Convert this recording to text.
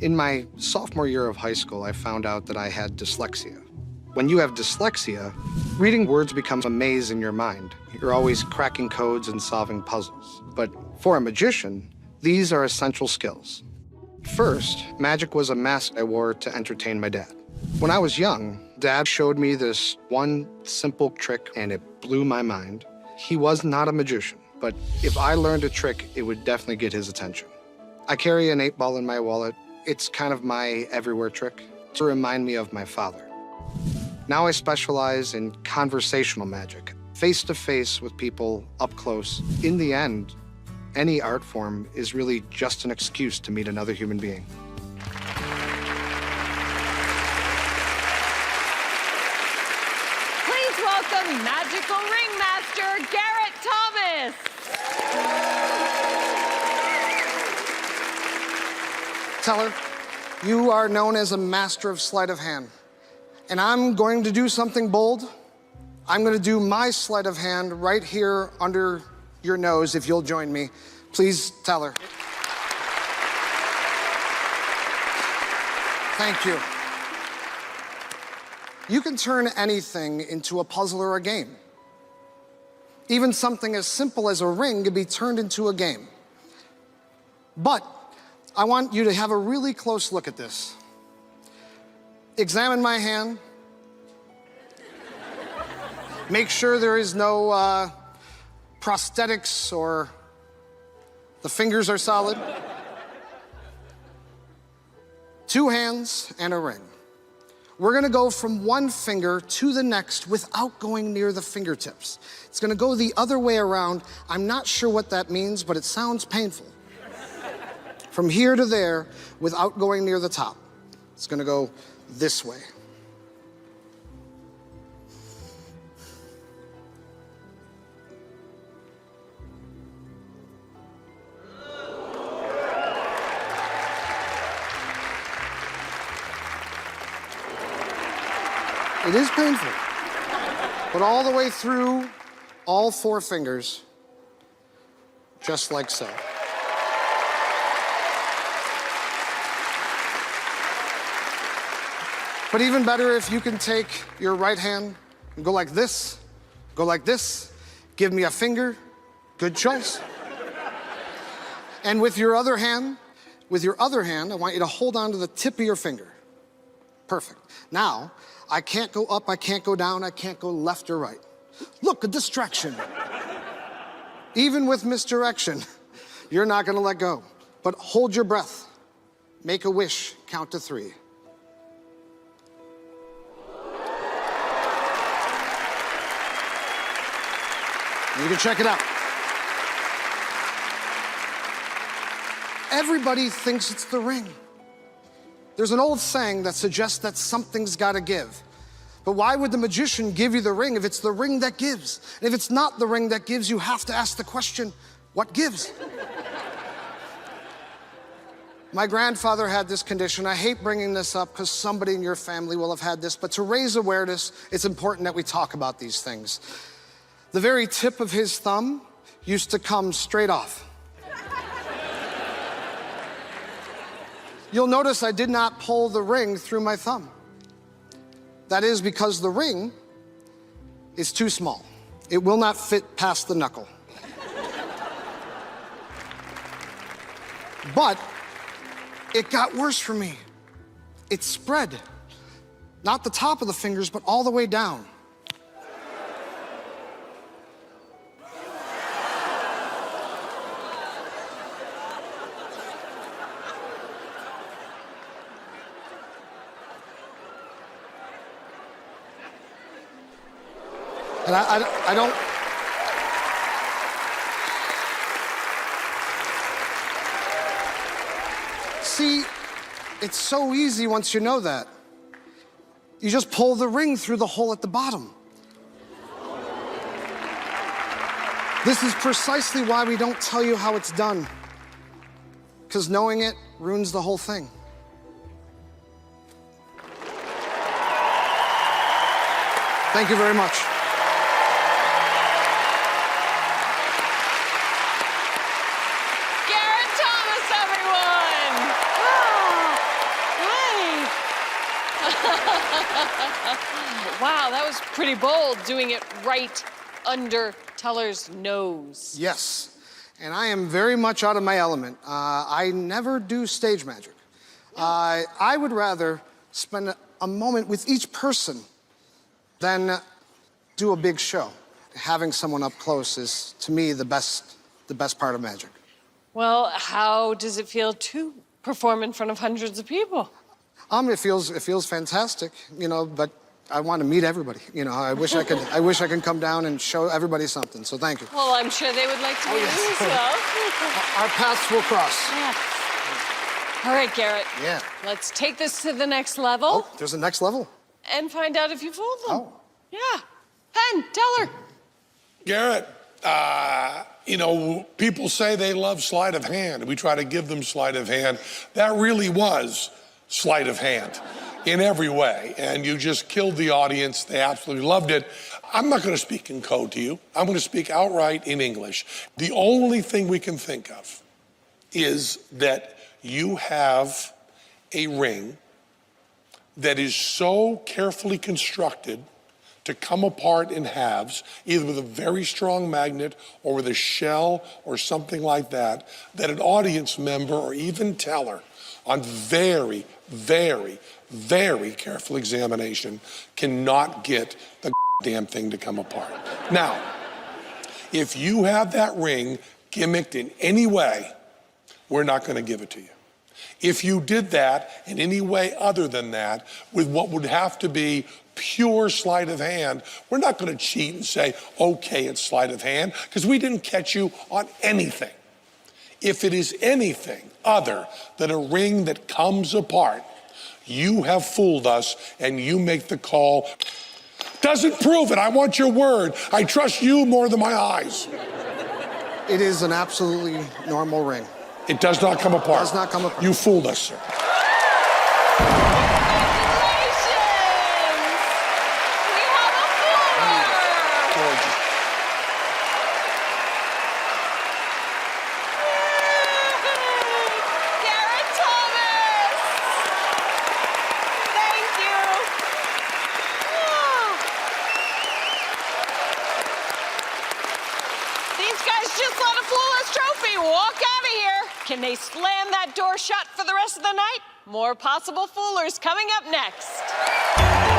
In my sophomore year of high school, I found out that I had dyslexia. When you have dyslexia, reading words becomes a maze in your mind. You're always cracking codes and solving puzzles. But for a magician, these are essential skills. First, magic was a mask I wore to entertain my dad. When I was young, Dad showed me this one simple trick, and it blew my mind. He was not a magician, but if I learned a trick, it would definitely get his attention. I carry an 8-ball in my wallet. It's kind of my everywhere trick to remind me of my father. Now I specialize in conversational magic, face-to-face with people up close. In the end, any art form is really just an excuse to meet another human being. Please welcome magical ringmaster Garrett Thomas. Teller, you are known as a master of sleight of hand. And I'm going to do something bold. I'm going to do my sleight of hand right here under your nose, if you'll join me. Please, Teller. Thank you. You can turn anything into a puzzle or a game. Even something as simple as a ring can be turned into a game. But I want you to have a really close look at this. Examine my hand. Make sure there is no prosthetics or the fingers are solid. 2 hands and a ring. We're gonna go from one finger to the next without going near the fingertips. It's gonna go the other way around. I'm not sure what that means, but it sounds painful. From here to there without going near the top. It's gonna go this way. It is painful, but all the way through all 4 fingers, just like so. But even better if you can take your right hand and go like this, give me a finger, good choice. And with your other hand, I want you to hold on to the tip of your finger. Perfect. Now, I can't go up, I can't go down, I can't go left or right. Look, a distraction. Even with misdirection, you're not gonna let go. But hold your breath. Make a wish, count to 3. You can check it out. Everybody thinks it's the ring. There's an old saying that suggests that something's gotta give. But why would the magician give you the ring if it's the ring that gives? And if it's not the ring that gives, you have to ask the question, what gives? My grandfather had this condition. I hate bringing this up because somebody in your family will have had this, but to raise awareness, it's important that we talk about these things. The very tip of his thumb used to come straight off. You'll notice I did not pull the ring through my thumb. That is because the ring is too small. It will not fit past the knuckle. But it got worse for me. It spread, not the top of the fingers, but all the way down. And I don't... See, it's so easy once you know that. You just pull the ring through the hole at the bottom. This is precisely why we don't tell you how it's done. Because knowing it ruins the whole thing. Thank you very much. Garrett Thomas, everyone! Wow, that was pretty bold, doing it right under Teller's nose. Yes, and I am very much out of my element. I never do stage magic. I would rather spend a moment with each person than do a big show. Having someone up close is, to me, the best part of magic. Well, how does it feel to perform in front of hundreds of people? It feels fantastic, you know, but I want to meet everybody. You know, I wish I could come down and show everybody something. So thank you. Well, I'm sure they would like to meet you as well. Our paths will cross. Yes. All right, Garrett. Yeah. Let's take this to the next level. Oh, there's a next level. And find out if you fooled them. Oh. Yeah. Pen, Teller. Garrett, you know, people say they love sleight of hand. We try to give them sleight of hand. That really was sleight of hand in every way. And you just killed the audience. They absolutely loved it. I'm not going to speak in code to you. I'm going to speak outright in English. The only thing we can think of is that you have a ring that is so carefully constructed to come apart in halves, either with a very strong magnet or with a shell or something like that, that an audience member or even teller on very, very, very careful examination cannot get the damn thing to come apart. Now, if you have that ring gimmicked in any way, we're not going to give it to you. If you did that in any way other than that, with what would have to be pure sleight of hand, we're not going to cheat and say, okay, it's sleight of hand, because we didn't catch you on anything. If it is anything other than a ring that comes apart, you have fooled us and you make the call. Doesn't prove it. I want your word. I trust you more than my eyes. It is an absolutely normal ring. It does not come apart. Does not come apart. You fooled us, sir. Walk out of here. Can they slam that door shut for the rest of the night? More possible foolers coming up next.